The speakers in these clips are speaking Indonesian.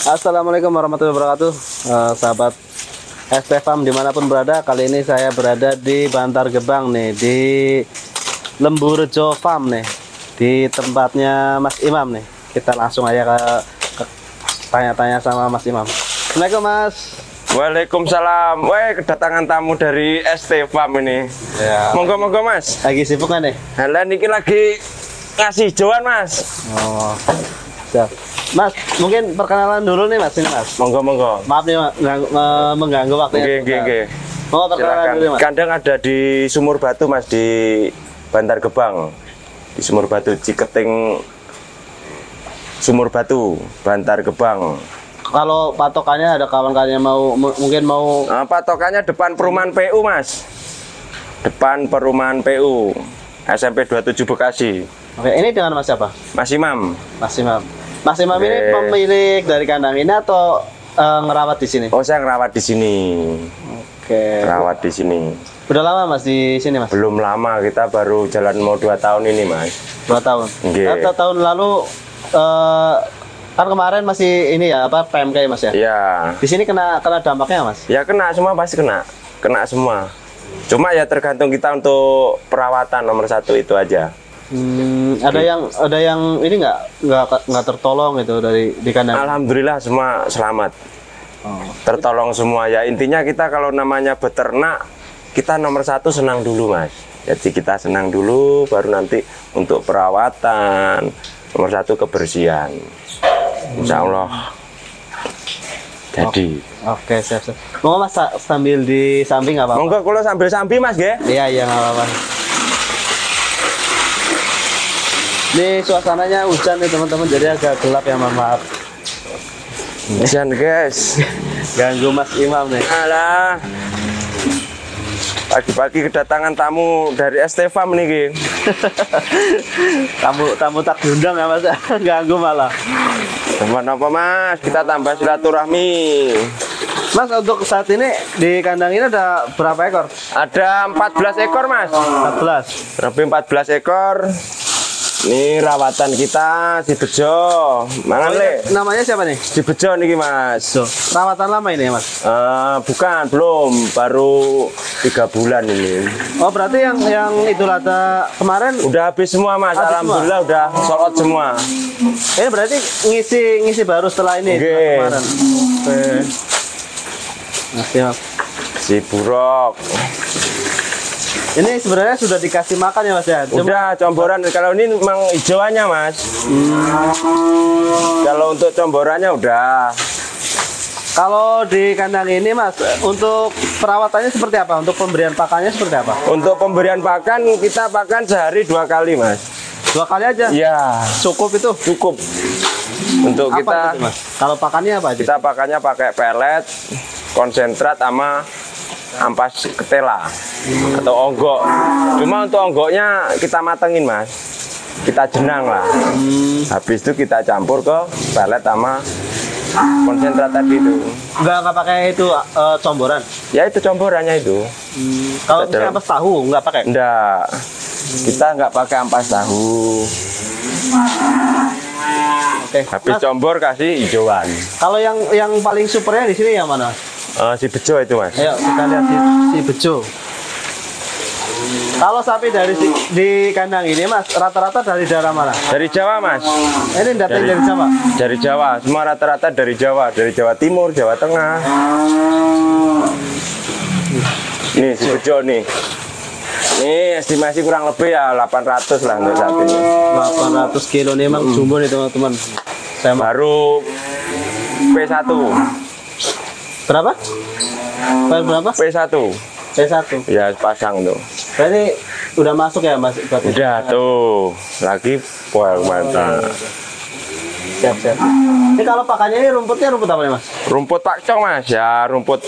Assalamualaikum warahmatullahi wabarakatuh, sahabat ST Farm dimanapun berada. Kali ini saya berada di Bantar Gebang nih, di Lemburejo Farm nih, di tempatnya Mas Imam nih. Kita langsung aja ke tanya-tanya sama Mas Imam. Assalamualaikum Mas. Waalaikumsalam. Weh, kedatangan tamu dari ST Farm ini. Ya. Monggo-monggo Mas. Lagi sibuk kan nih? Halah niki lagi ngasih hijauan Mas. Oh, siap. Mas, mungkin perkenalan dulu nih Mas, ini Mas. Monggo-monggo. Maaf nih Mas, mengganggu waktunya. Oke. Mau perkenalan dulu Mas. Kandang ada di Sumur Batu Mas, di Bantar Gebang. Di Sumur Batu Ciketing, Sumur Batu, Bantar Gebang. Kalau patokannya ada kawan-kawan yang mungkin mau Patokannya depan perumahan PU Mas. Depan perumahan PU SMP 27 Bekasi. Oke, ini dengan Mas siapa? Mas Imam. Mas Imam. Mas Imam ini pemilik dari kandang ini atau ngerawat di sini? Oh, saya ngerawat di sini. Oke. Ngerawat di sini. Udah lama Mas di sini Mas? Belum lama, kita baru jalan mau 2 tahun ini Mas. 2 tahun. Nggih. Atau tahun lalu kan kemarin masih ini ya apa PMK ya Mas ya? Iya. Di sini kena dampaknya Mas? Ya kena semua, pasti kena semua. Cuma ya tergantung kita untuk perawatan nomor 1 itu aja. Ada yang ini nggak tertolong gitu di kandang. Alhamdulillah semua selamat. Oh. Tertolong semua ya. Intinya kita kalau namanya beternak, kita nomor 1 senang dulu Mas. Jadi kita senang dulu, baru nanti untuk perawatan nomor 1 kebersihan. Insya Allah. Jadi. Oke, siap. Mau Mas sambil di samping nggak apa-apa? Monggo kalau sambil sambil Mas nggih? Iya nggak apa-apa. Ini suasananya hujan nih teman-teman, jadi agak gelap ya, maaf. Hujan guys. Ganggu Mas Imam nih. Alah. Pagi-pagi kedatangan tamu dari ST Farm nih. tamu tak diundang ya Mas, ganggu malah. Teman apa Mas? Kita tambah silaturahmi. Mas, untuk saat ini di kandang ini ada berapa ekor? Ada 14 ekor Mas. 14. Lebih 14 ekor. Ini rawatan kita si Bejo. Mangan Le. Namanya siapa nih? Si Bejo nih Mas. So, rawatan lama ini ya Mas? Bukan, belum. Baru 3 bulan ini. Oh, berarti yang itu lata kemarin udah habis semua Mas. Alhamdulillah semua? Udah sold out semua. Ini berarti ngisi baru setelah ini. Okay. Kemarin. Oke. Nah, si Burok. Ini sebenarnya sudah dikasih makan ya Mas ya? Udah comboran. Kalau ini memang hijauannya Mas. Kalau untuk comborannya udah. Kalau di kandang ini Mas, untuk perawatannya seperti apa? Untuk pemberian pakannya seperti apa? Untuk pemberian pakan, kita pakan sehari 2 kali Mas. 2 kali aja? Iya. Cukup itu? Cukup. Untuk apa kita itu, Mas? Kalau pakannya apa aja? Kita pakannya pakai pelet, konsentrat sama ampas ketela atau onggok. Cuma untuk onggoknya kita matengin Mas, kita jenang lah. Habis itu kita campur ke pelet sama konsentrat tadi itu. Nggak pakai itu comboran? Ya itu comborannya itu. Kalau misalnya ampas tahu nggak pakai? Enggak, kita nggak pakai ampas tahu. Oke. Habis combor kasih hijauan. Kalau yang paling supernya di sini yang mana? Si Bejo itu Mas. Ayo kita lihat si Bejo. Kalau sapi di kandang ini Mas, rata-rata dari daerah mana? Dari Jawa Mas. Ini datang dari Jawa? Dari Jawa, semua rata-rata dari Jawa. Dari Jawa Timur, Jawa Tengah. Nih si Bejo nih. Ini estimasi kurang lebih ya 800 lah untuk saat ini. 800 kilo nih emang jumbo nih teman-teman. Saya baru P1. Berapa? Berapa? P1. P1. Ya pasang tuh. Berarti udah masuk ya Mas? Udah tuh. Lagi poel mantap. Siap. Ini kalau pakannya ini rumputnya rumput apa nih Mas? Rumput pakcong Mas, ya rumput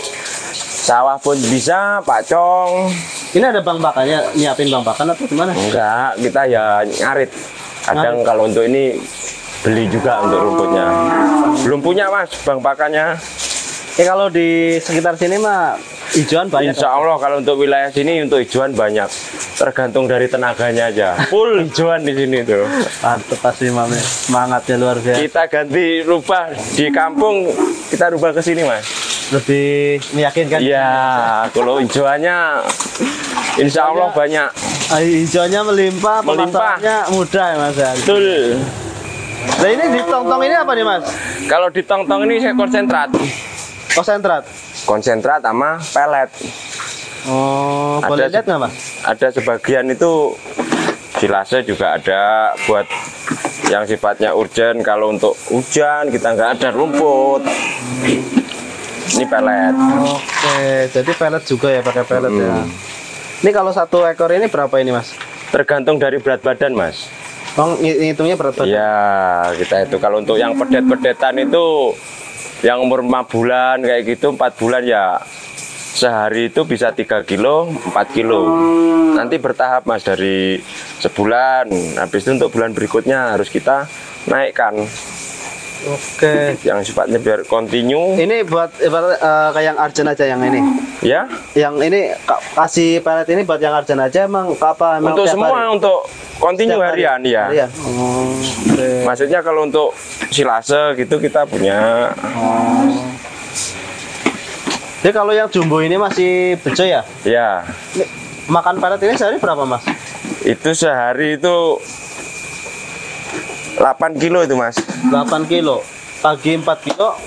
sawah pun bisa, pakcong. Ini ada bang pakannya, nyiapin bang pakan atau gimana? Enggak, kita ya ngarit. Kadang kalau untuk ini beli juga untuk rumputnya. Belum punya Mas, bang pakannya. Kalau di sekitar sini mah hijauan banyak. Insya Allah kalau untuk wilayah sini untuk hijauan banyak. Tergantung dari tenaganya aja. Full hijauan di sini tuh. Mantep pasti Imam, semangatnya luar biasa. Kita ganti rubah di kampung, kita rubah ke sini Mas. Lebih meyakinkan. Iya, kalau hijauannya insya Allah banyak. Hijauannya melimpah, pemasarannya mudah ya Mas. Betul. Nah ini di tong-tong ini apa nih Mas? Kalau di tong-tong ini saya konsentrat. Konsentrat? Konsentrat sama pelet. Oh, boleh lihat nggak Mas? Ada sebagian itu silase juga ada buat yang sifatnya urgent. Kalau untuk hujan kita nggak ada rumput. Ini pelet. Oke, jadi pelet juga ya, pakai pelet ya. Ini kalau satu ekor ini berapa ini Mas? Tergantung dari berat badan Mas. Oh, ngitungnya berat badan? Ya, kita itu kalau untuk yang pedet-pedetan itu yang umur 5 bulan kayak gitu, 4 bulan ya sehari itu bisa 3 kilo, 4 kilo. Nanti bertahap Mas, dari sebulan. Habis itu untuk bulan berikutnya harus kita naikkan. Oke. Yang sifatnya biar kontinu. Ini buat kayak yang arjen aja yang ini. Ya. Yang ini kasih pelet ini buat yang arjen aja emang apa? Emang Untuk tiap semua hari? untuk kontinu harian ya. Harian? Oh, oke. Maksudnya kalau untuk silase gitu kita punya. Jadi kalau yang jumbo ini masih bejo ya? Ya. Ini, makan pelet ini sehari berapa Mas? Itu sehari itu 8 kilo itu Mas. 8 kilo. Pagi 4 kilo.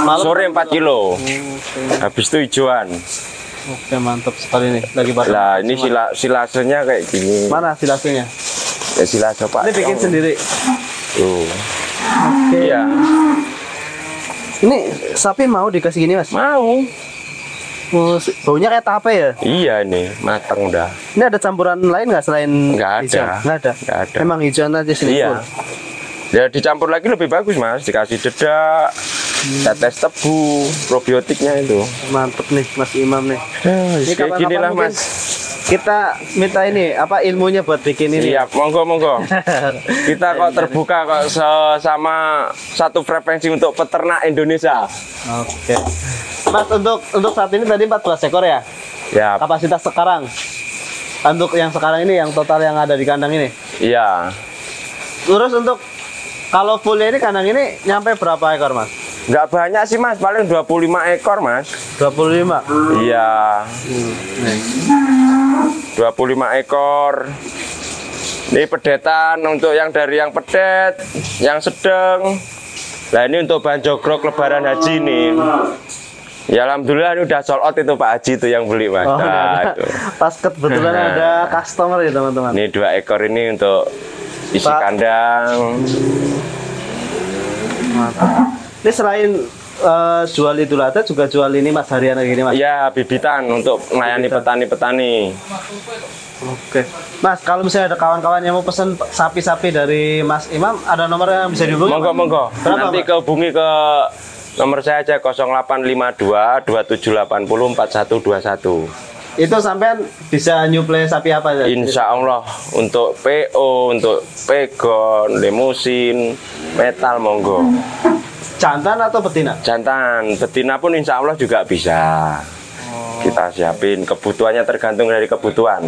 Malam Sore 4 kilo. Habis itu hijauan. Oke, mantap sekali nih. Lagi bareng. Lah ini silasenya kayak gini. Mana silasenya? Ya silase Pak. Ini bikin sendiri. Tuh. Oke. Iya. Ini sapi mau dikasih gini Mas? Mau. Oh, baunya kayak tape ya? Iya nih, matang udah. Ini ada campuran lain nggak selain Nggak ada. hijau? Nggak ada. Nggak ada. Emang hijauan aja sini. Iya. Ya dicampur lagi lebih bagus Mas, dikasih dedak, tetes tebu, probiotiknya itu. Mantep nih Mas Imam nih. Ini kayak gini lah mungkin Mas. Kita minta ini apa ilmunya buat bikin ini. Iya, monggo. Kita kok terbuka kok sama satu frekuensi untuk peternak Indonesia. Oke. Mas untuk saat ini tadi 14 ekor ya? Ya. Kapasitas sekarang. Untuk yang sekarang ini yang total yang ada di kandang ini. Iya. Terus untuk kalau fullnya ini kandang ini nyampe berapa ekor Mas? Nggak banyak sih Mas, paling 25 ekor Mas. 25. Iya. Nih. 25 ekor. Ini pedetan untuk yang dari yang pedet, yang sedang. Nah ini untuk bahan jogrok lebaran haji nih. Ya alhamdulillah ini udah sold out itu Pak Haji itu yang beli Mas. Oh, Nah, itu. pas kebetulan ada customer ya teman-teman. Ini 2 ekor ini untuk isi Pak. kandang. Mantap. Ini selain jual Idul Adha juga jual ini Mas harian kayak gini Mas. Ya bibitan untuk melayani petani-petani. Oke. Mas, kalau misalnya ada kawan-kawan yang mau pesen sapi-sapi dari Mas Imam, ada nomor yang bisa dihubungi? Monggo. Berapa, Nanti Mas? kehubungi ke nomor saya aja 0852 2780 4121. Itu sampean bisa nyuplai sapi apa ya? Insya Allah untuk PO, untuk pegon, limusin, metal monggo. Jantan atau betina? Jantan, betina pun insya Allah juga bisa. Kita siapin, kebutuhannya tergantung dari kebutuhan.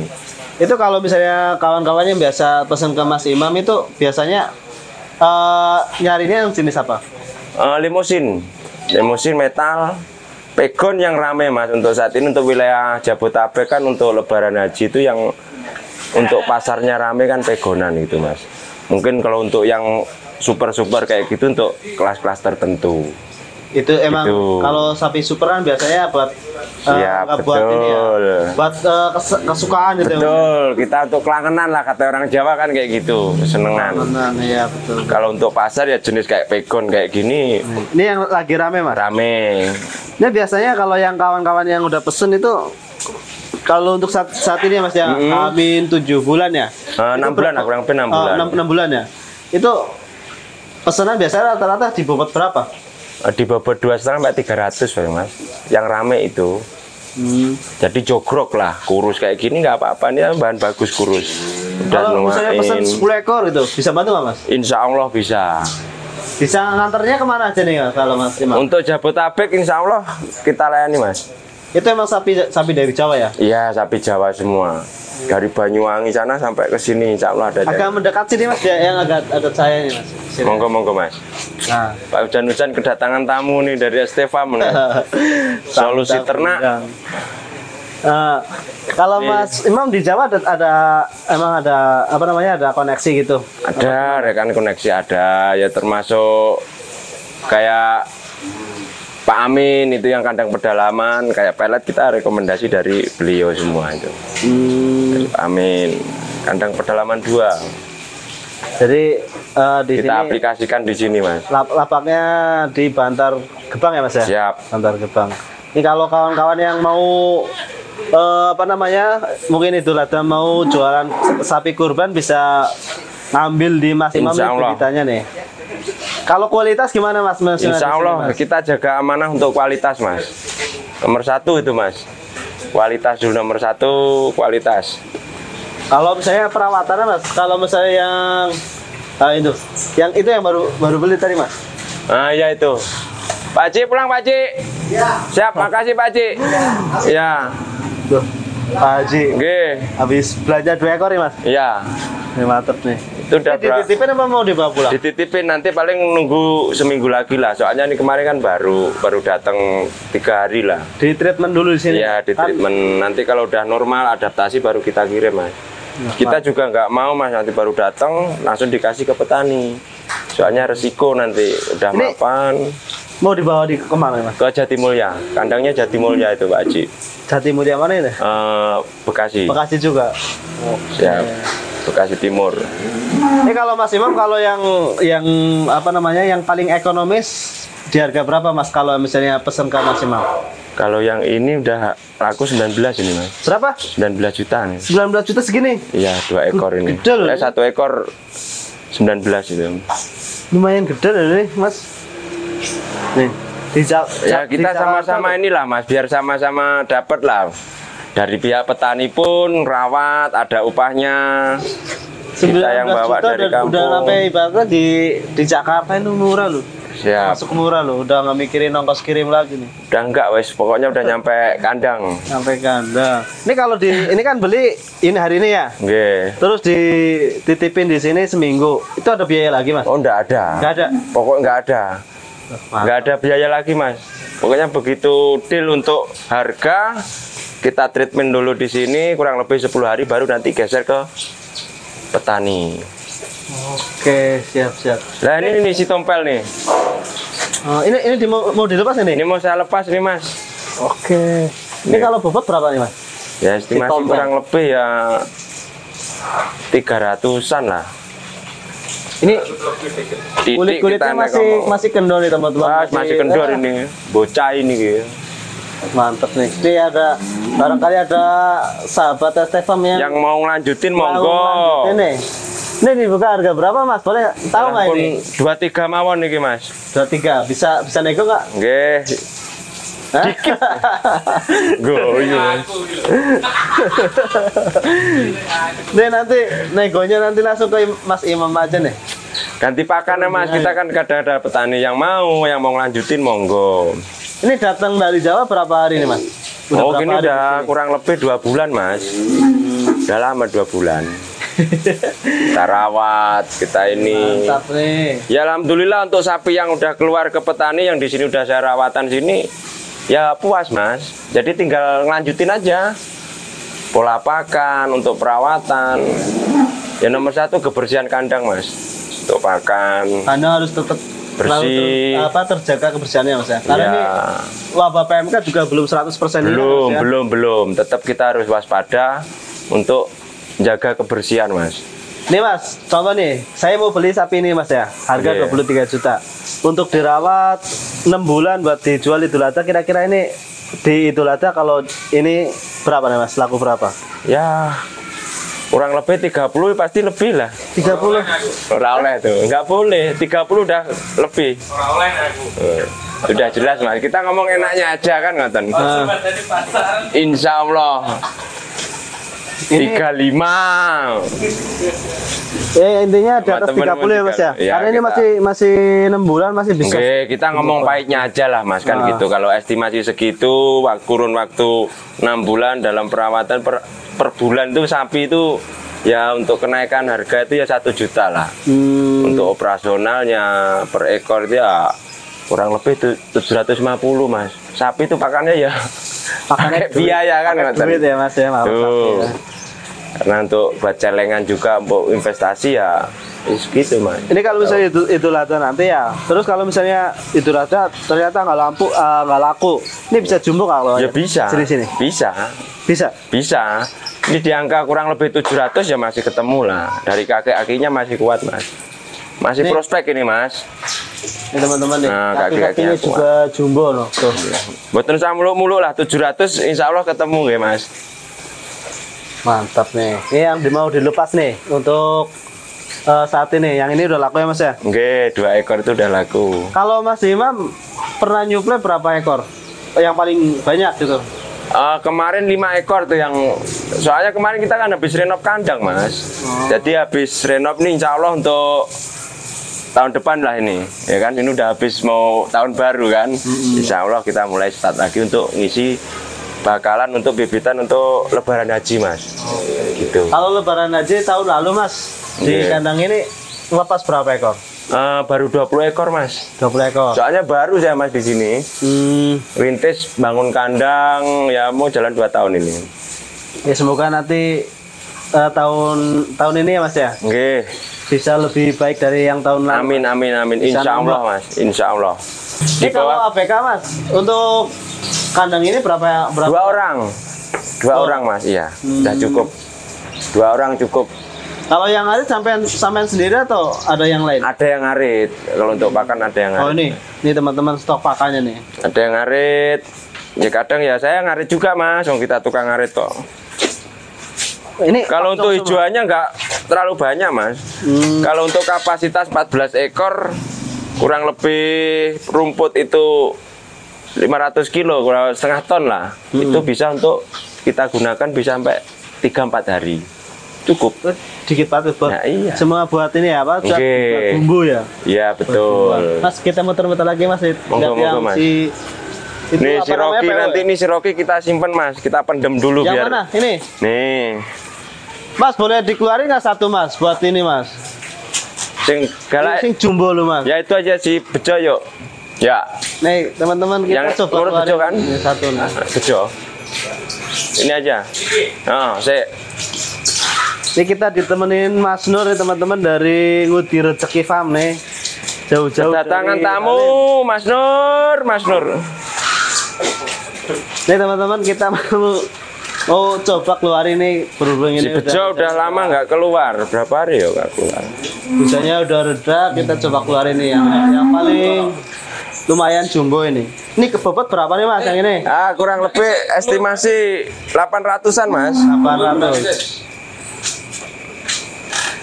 Itu kalau misalnya kawan-kawan yang biasa pesen ke Mas Imam itu biasanya nyarinya yang jenis apa? Limusin metal, pegon yang rame Mas untuk saat ini untuk wilayah Jabodetabek kan untuk Lebaran Haji itu yang untuk pasarnya rame kan pegonan itu Mas. Mungkin kalau untuk yang super kayak gitu untuk kelas-kelas tertentu. Itu emang Gitu. kalau sapi super kan biasanya buat Ya, nggak buat ini ya, betul. buat kesukaan gitu. Betul, kita untuk kelangenan lah kata orang Jawa kan kayak gitu, kesenengan. Benar, iya betul. Kalau untuk pasar ya jenis kayak pegon kayak gini Ini yang lagi rame Mas. rame. Ini biasanya kalau yang kawan-kawan yang udah pesen itu kalau untuk saat ini ya Mas ya, amin 7 bulan ya. 6 bulan, aku kurang lebih 6 bulan. 6 bulan ya. Itu pesanan biasanya rata-rata di bobot berapa? Di bobot 2,5 sampai 300 Mas. Yang rame itu. Jadi jogrok lah, kurus kayak gini nggak apa-apa, ini bahan bagus kurus. Kalau misalnya pesan 10 ekor itu bisa bantu nggak Mas? Insya Allah bisa. Bisa nganternya kemana aja nih kalau Mas Imam? Untuk Jabotabek Insya Allah kita layani Mas. Itu emang sapi dari Jawa ya? Iya, sapi Jawa semua. Dari Banyuwangi sana sampai ke sini Insya Allah ada. Agak mendekat sini Mas, yang agak saya nih Mas. Sini. Monggo Mas. Nah, Pak Hujan-hujan kedatangan tamu nih dari STFAM nih. Solusi ternak. Kalau Mas Imam di Jawa emang ada apa namanya, ada koneksi gitu? Ada rekan koneksi ada ya, termasuk kayak Pak Amin itu yang kandang pedalaman kayak pelet, kita rekomendasi dari beliau semua itu. Dari Pak Amin kandang pedalaman 2. Jadi di kita sini aplikasikan di sini Mas. Lapaknya di Bantar Gebang ya Mas ya? Siap. Bantar Gebang. Ini kalau kawan-kawan yang mau apa namanya, mungkin Idul Adha mau jualan sapi kurban bisa ngambil di Mas Imam nih beritanya nih. Kalau kualitas gimana Mas? Insya Allah kita jaga amanah untuk kualitas Mas. Nomor 1 itu Mas. Kualitas dulu nomor 1, kualitas. Kalau misalnya perawatannya Mas, kalau misalnya yang itu yang baru beli tadi Mas. Nah ya itu. Pak Ci pulang Pak Ci. Ya. Siap, makasih Pak Ci. Ya. Tuh, Pak Haji. Oke. Habis belanja 2 ekor ya Mas? Iya. Ini mantep nih. Itu udah dititipin apa mau dibawa pulang? Dititipin, nanti paling nunggu seminggu lagi lah. Soalnya ini kemarin kan baru datang 3 hari lah. Di treatment dulu di sini. Iya, di treatment. Nanti kalau udah normal adaptasi baru kita kirim Mas. Kita juga nggak mau Mas nanti baru datang langsung dikasih ke petani. Soalnya resiko nanti udah mapan. Mau dibawa kemana Mas? Ke Jatimulya. Kandangnya Jatimulya itu Pak Haji. Jatimulya mana ini? Bekasi. Bekasi juga. Siap. Bekasi Timur. Ini kalau Mas Imam, kalau yang apa namanya, yang paling ekonomis di harga berapa Mas kalau misalnya pesen ke Mas Imam? Kalau yang ini udah laku 19 ini Mas. Berapa? 19 juta nih. 19 juta segini? Iya, 2 ekor ini. Gede loh. 1 ekor 19 itu. Lumayan gede loh nih Mas. Nih, ya kita sama-sama inilah Mas, biar sama-sama dapat lah. Dari pihak petani pun rawat, ada upahnya. Kita yang bawa dari kampung. Udah sampai ibaratnya di Jakarta itu murah loh. Siap. Masuk murah loh, udah nggak mikirin ongkos kirim lagi nih. Udah enggak wes, pokoknya udah nyampe kandang. Sampai kandang. Ini kalau ini kan beli ini hari ini ya. Nggih. Terus dititipin di sini seminggu. Itu ada biaya lagi Mas? Oh, enggak ada. Enggak ada. Pokoknya enggak ada. Enggak ada biaya lagi Mas. Pokoknya begitu deal untuk harga, kita treatment dulu di sini kurang lebih 10 hari baru nanti geser ke petani. Oke, siap. Nah ini si tompel nih. Oh, ini mau dilepas ini? Ini mau saya lepas nih Mas. Oke. Ini kalau bobot berapa nih Mas? Ya estimasi kurang lebih ya 300-an lah. Ini kulit-kulitnya masih kendor nih teman-teman. Masih kendor ini, bocah ini gitu. Mantep nih. Ini barangkali ada sahabat STFAM yang mau ngelanjutin monggo. Ini dibuka harga berapa Mas? Boleh tahu nggak ini? 23 mawon nih Mas. 23 bisa nego nggak? Nggih. Dikit. Goyo. Nih nanti negonya nanti langsung ke Mas Imam aja nih. Ganti pakannya Mas, kita kan kadang ada petani yang mau ngelanjutin monggo. Ini datang dari Jawa berapa hari nih Mas? Ini udah kurang lebih 2 bulan Mas. Udah lama 2 bulan. Kita rawat, kita ini. Mantap nih. Ya alhamdulillah untuk sapi yang udah keluar ke petani yang di sini udah saya rawatan sini, ya puas Mas. Jadi tinggal ngelanjutin aja. Pola pakan untuk perawatan. Ya nomor 1 kebersihan kandang Mas. Untuk pakan. Kandang harus tetap bersih. Terjaga kebersihannya Mas ya. Karena ini wabah PMK juga belum 100% belum. Tetap kita harus waspada untuk jaga kebersihan Mas. Nih Mas, contoh nih, saya mau beli sapi ini Mas ya, harga 23 juta. Untuk dirawat 6 bulan buat dijual Idul Adha, kira-kira ini di Idul Adha kalau ini berapa nih Mas, laku berapa? Ya kurang lebih 30 pasti lebih lah. 30. Ora oleh tuh, nggak boleh. 30 udah lebih. Ora oleh aku. Sudah jelas mas. Kita ngomong enaknya aja kan ngoten. Insya Allah. 35. Intinya di atas 30 ya mas ya. Ya, Karena ini masih 6 bulan masih bisa. Oke, kita ngomong pahitnya aja lah mas kan gitu. Kalau estimasi segitu, kurun waktu 6 bulan dalam perawatan per bulan tuh sapi itu ya untuk kenaikan harga itu ya 1 juta lah. Untuk operasionalnya per ekor itu ya kurang lebih 750 mas. Sapi itu pakannya ya pakai biaya kan duit ya mas ya. Tuh. Karena untuk buat celengan juga untuk investasi ya gitu mas. Ini kalau misalnya Idul Adha nanti ya, terus kalau misalnya Idul Adha ternyata nggak laku, ini bisa jumbo kalau ya bisa sini bisa. Ini di angka kurang lebih 700 ya masih ketemu lah. Dari kakek akinya masih kuat mas, masih ini, prospek ini mas. Ini teman-teman nih, nah, kaki-kakinya juga jumbo loh tuh. Betul sama mulu lah 700 insya Allah ketemu ya mas. Mantap nih. Ini yang mau dilepas nih untuk saat ini. Yang ini udah laku ya mas ya? Oke, 2 ekor itu udah laku. Kalau Mas Imam pernah nyuplai berapa ekor? Yang paling banyak gitu? Kemarin 5 ekor tuh yang soalnya kemarin kita kan habis renov kandang mas. Jadi habis renov nih insya Allah untuk tahun depan lah ini. Ya kan ini udah habis mau tahun baru kan. Insya Allah kita mulai start lagi untuk ngisi bakalan untuk bibitan untuk lebaran haji mas. Gitu. Kalau lebaran haji tahun lalu mas di kandang ini lepas berapa ekor? Baru 20 ekor mas. 20 ekor. Soalnya baru saya mas di sini. Rintis bangun kandang ya mau jalan 2 tahun ini. Ya semoga nanti tahun ini ya mas ya. Oke. Bisa lebih baik dari yang tahun lalu. Amin. Insya Allah mas. Insya Allah. Ini kalau ABK mas untuk kandang ini berapa? 2 orang. 2 orang mas, iya. Udah cukup. 2 orang cukup. Kalau yang ngarit sampean sendiri atau ada yang lain? Ada yang ngarit. Kalau untuk pakan ada yang ngarit. Oh ini teman-teman stok pakannya nih. Ada yang ngarit. Ya kadang ya saya ngarit juga mas. Kita tukang ngarit kok. Ini kalau untuk hijauannya nggak terlalu banyak mas. Kalau untuk kapasitas 14 ekor kurang lebih rumput itu 500 kilo, kurang setengah ton lah. Itu bisa untuk kita gunakan bisa sampai 3-4 hari. Cukup. Dikit banget buat. Nah, iya. Semua buat ini ya, Pak. Okay. Bumbu ya. Iya, betul. Mas, kita muter-muter lagi, Mas. Monggo, mas. Ini si Rocky nanti ini si Rocky kita simpen, Mas. Kita pendem dulu yang biar. Yang mana? Ini. Nih. Mas, boleh dikeluarin nggak satu, Mas? Buat ini, Mas. Sing galak. Sing jumbo lu, Mas. Ya itu aja si bejo yuk. Ya. Nih, teman-teman kita yang coba keluarin. Bejo kan? Ini satu nih. Bejo. Ini aja. Oh, sik. Ini kita ditemenin Mas Nur ya teman-teman dari Ngudi Rezeki Farm nih. Jauh-jauh kedatangan tamu Mas Nur, Mas Nur. Nih teman-teman kita mau coba keluarin nih berhubung ini. Si bejo udah lama nggak keluar, berapa hari ya nggak keluar. Busanya udah reda, kita coba keluarin nih yang paling lumayan jumbo ini. Ini kebobot berapa nih Mas yang ini? Kurang lebih estimasi 800-an Mas.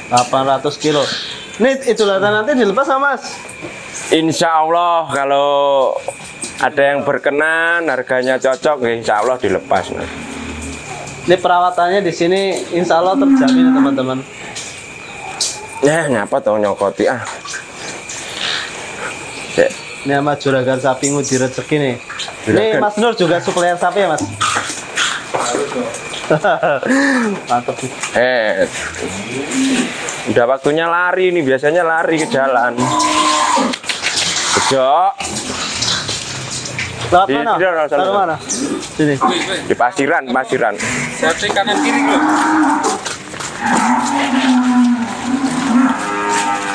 800 kilo. Ini Idul Adha nanti dilepas sama Mas? Insya Allah kalau ada yang berkenan, harganya cocok, insya Allah dilepas Mas. Ini perawatannya di sini insya Allah terjamin teman-teman. Ya ngapa tau nyokoti Ini sama juragan sapi Ngudi Rezeki nih. Ini Mas Nur juga supplier sapi ya Mas? Mantap. Udah waktunya lari nih, biasanya lari ke jalan. Bejo. Lewat mana? Lewat mana? Sini. Di pasiran. Saya kanan kiri loh.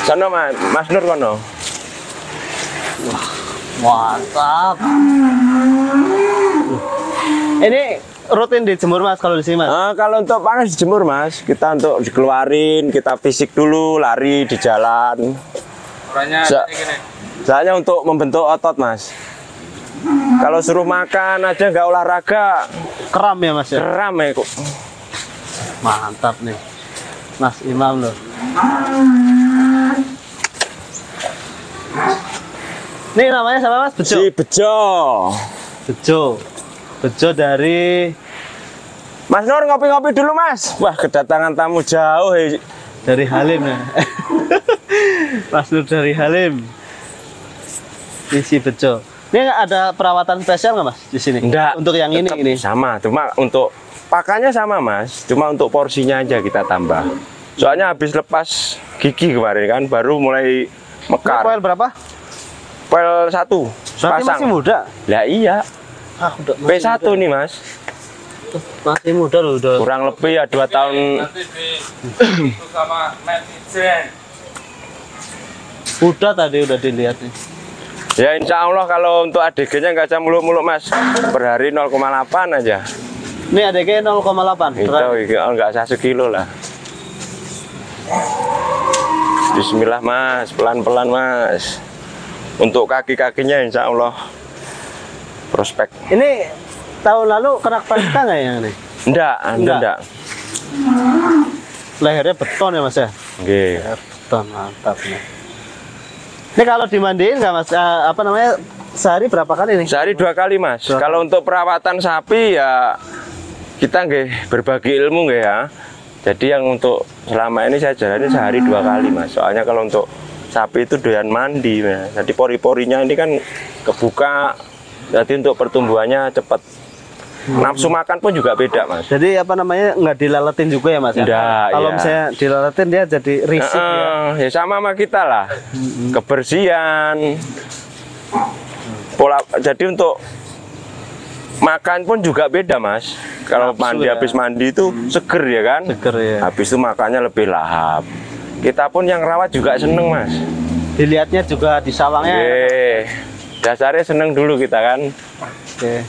Sana Mas Nur kono. Mantap. Ini rutin dijemur Mas kalau di sini Mas? Kalau untuk panas dijemur Mas, kita untuk dikeluarin, kita fisik dulu, lari di jalan. Soalnya untuk membentuk otot Mas. Kalau suruh makan aja nggak olahraga, keram ya Mas ya? Keram ya kok. Mantap nih. Mas Imam loh. Ini namanya siapa Mas? Bejo. Si Bejo. Bejo. Bejo dari Mas Nur ngopi-ngopi dulu Mas. Wah kedatangan tamu jauh. dari Halim ya. Mas Nur dari Halim. Ini si Bejo. Ini ada perawatan spesial nggak Mas di sini? Enggak. Untuk yang ini sama. Cuma untuk pakannya sama Mas. Cuma untuk porsinya aja kita tambah. Soalnya habis lepas gigi kemarin kan, baru mulai mekar. Poel berapa? Poel 1 Berarti masih muda. Lah iya. Ah, udah, P1 muda. nih Mas. Masih muda loh udah. Kurang lebih ya 2 tahun. Nanti itu sama netizen. Udah tadi udah dilihat nih. Ya insya Allah kalau untuk ADG-nya nggak usah muluk-muluk Mas. Per hari 0,8 aja. Ini ADG 0,8. Itu nggak usah sekilo lah. Bismillah Mas, pelan-pelan Mas. Untuk kaki-kakinya insya Allah prospek. Ini tahun lalu kena pesta nggak yang ini? Enggak. Lehernya beton ya Mas ya? Oke. Beton, mantap nih. Ini kalau dimandiin nggak Mas? Apa namanya? Sehari berapa kali nih? Sehari 2 kali Mas. 2 Kalau untuk perawatan sapi ya kita nggih berbagi ilmu nggih ya. Jadi yang untuk selama ini saya jalani sehari 2 kali Mas. Soalnya kalau untuk sapi itu doyan mandi ya. Jadi pori-porinya ini kan kebuka. Jadi untuk pertumbuhannya cepat. Nafsu makan pun juga beda Mas. Jadi apa namanya nggak dilaletin juga ya Mas? Ya? Nggak, Kalau iya. misalnya dilaletin dia jadi risik ya. Ya sama kita lah. Kebersihan. Pola. Jadi untuk makan pun juga beda Mas. Kalau Nafsu mandi ya. habis mandi itu seger ya kan. Seger ya. Habis itu makannya lebih lahap. Kita pun yang rawat juga seneng Mas. Dilihatnya juga di sawangnya. Dasarnya seneng dulu kita kan. Oke.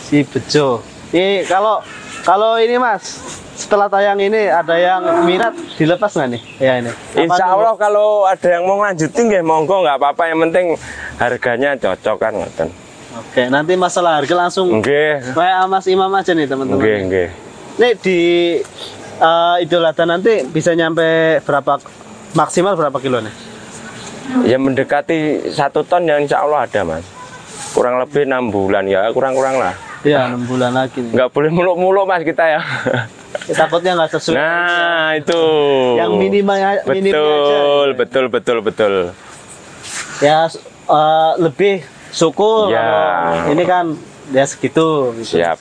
Si Bejo. Ini kalau ini Mas, setelah tayang ini ada yang minat dilepas nggak nih? Ya ini. Insya Allah kalau ada yang mau lanjutin ya monggo, nggak apa-apa, yang penting harganya cocok kan ngoten. Oke, nanti masalah harga langsung Nggih. kayak Mas Imam aja nih teman-teman. Nggih. Ini di Idul Adha nanti bisa nyampe berapa, maksimal berapa kilo nih? Ya mendekati 1 ton yang insya Allah ada Mas. Kurang lebih 6 bulan ya, kurang-kurang lah. Ya 6 bulan lagi nih. Nggak boleh muluk-muluk Mas kita ya. Takutnya nggak sesuai. Nah itu. Yang minimnya aja. Betul. Ya lebih syukur. Ya. Kalau ini kan ya segitu. Gitu, Siap.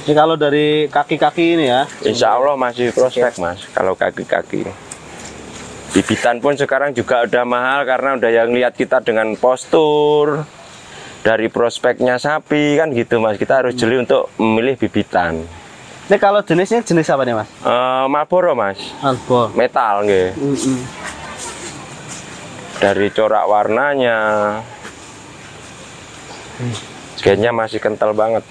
Ini kalau dari kaki-kaki ini ya. Insya Allah masih prospek Mas. Kalau kaki-kaki. Bibitan pun sekarang juga udah mahal karena udah yang lihat kita dengan postur. Dari prospeknya sapi kan gitu Mas. Kita harus jeli untuk memilih bibitan. Ini kalau jenisnya jenis apa nih Mas? Marlboro Mas. Marlboro. Metal nggih. Dari corak warnanya. Gennya masih kental banget.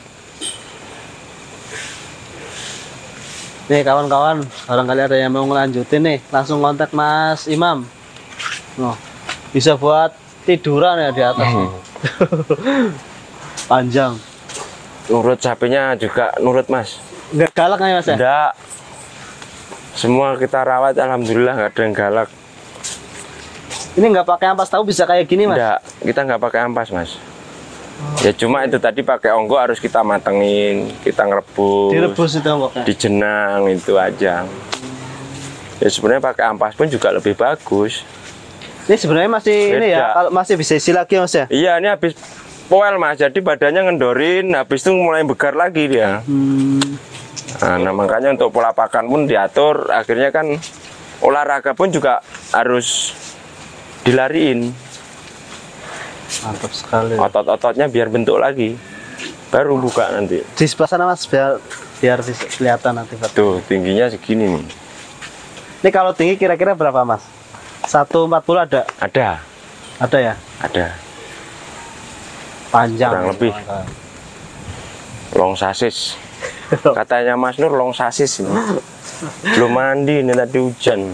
Nih kawan-kawan, barangkali ada yang mau ngelanjutin nih, langsung kontak Mas Imam. Oh, bisa buat tiduran ya di atas nih. Panjang. Nurut sapinya juga nurut Mas. Nggak galak nggak ya Mas ya? Enggak. Semua kita rawat alhamdulillah nggak ada yang galak. Ini nggak pakai ampas tahu bisa kayak gini Mas? Enggak, kita nggak pakai ampas Mas. Ya cuma itu tadi pakai onggo harus kita matengin, kita ngerebus. Direbus itu enggaknya? Dijenang itu aja. Ya sebenarnya pakai ampas pun juga lebih bagus. Ini sebenarnya masih ini ya, Beda. kalau masih bisa isi lagi Mas ya? Iya, ini habis poel Mas, jadi badannya ngendorin, habis itu mulai begar lagi dia. Nah, makanya untuk pola pakan pun diatur, akhirnya kan olahraga pun juga harus dilariin. Mantap sekali. Otot-ototnya biar bentuk lagi, baru buka nanti. Di sebelah sana Mas, biar bisa kelihatan nanti. Tuh, tingginya segini nih. Ini kalau tinggi kira-kira berapa Mas? 140 ada? Ada, Ada ya? ada. Panjang. Kurang lebih. Long sasis. Katanya Mas Nur long sasis ini. Belum mandi ini tadi hujan.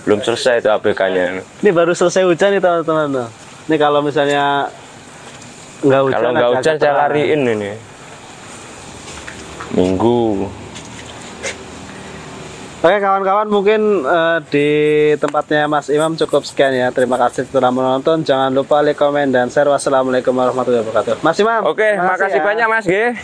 Belum selesai itu ABK-nya. Ini baru selesai hujan nih teman-teman. Ini kalau misalnya nggak hujan, Kalau nggak agak hujan saya terang. lariin ini. Minggu. Oke kawan-kawan, mungkin di tempatnya Mas Imam cukup sekian ya. Terima kasih telah menonton. Jangan lupa like, komen, dan share. Wassalamualaikum warahmatullahi wabarakatuh. Mas Imam. Oke, makasih ya. banyak Mas G.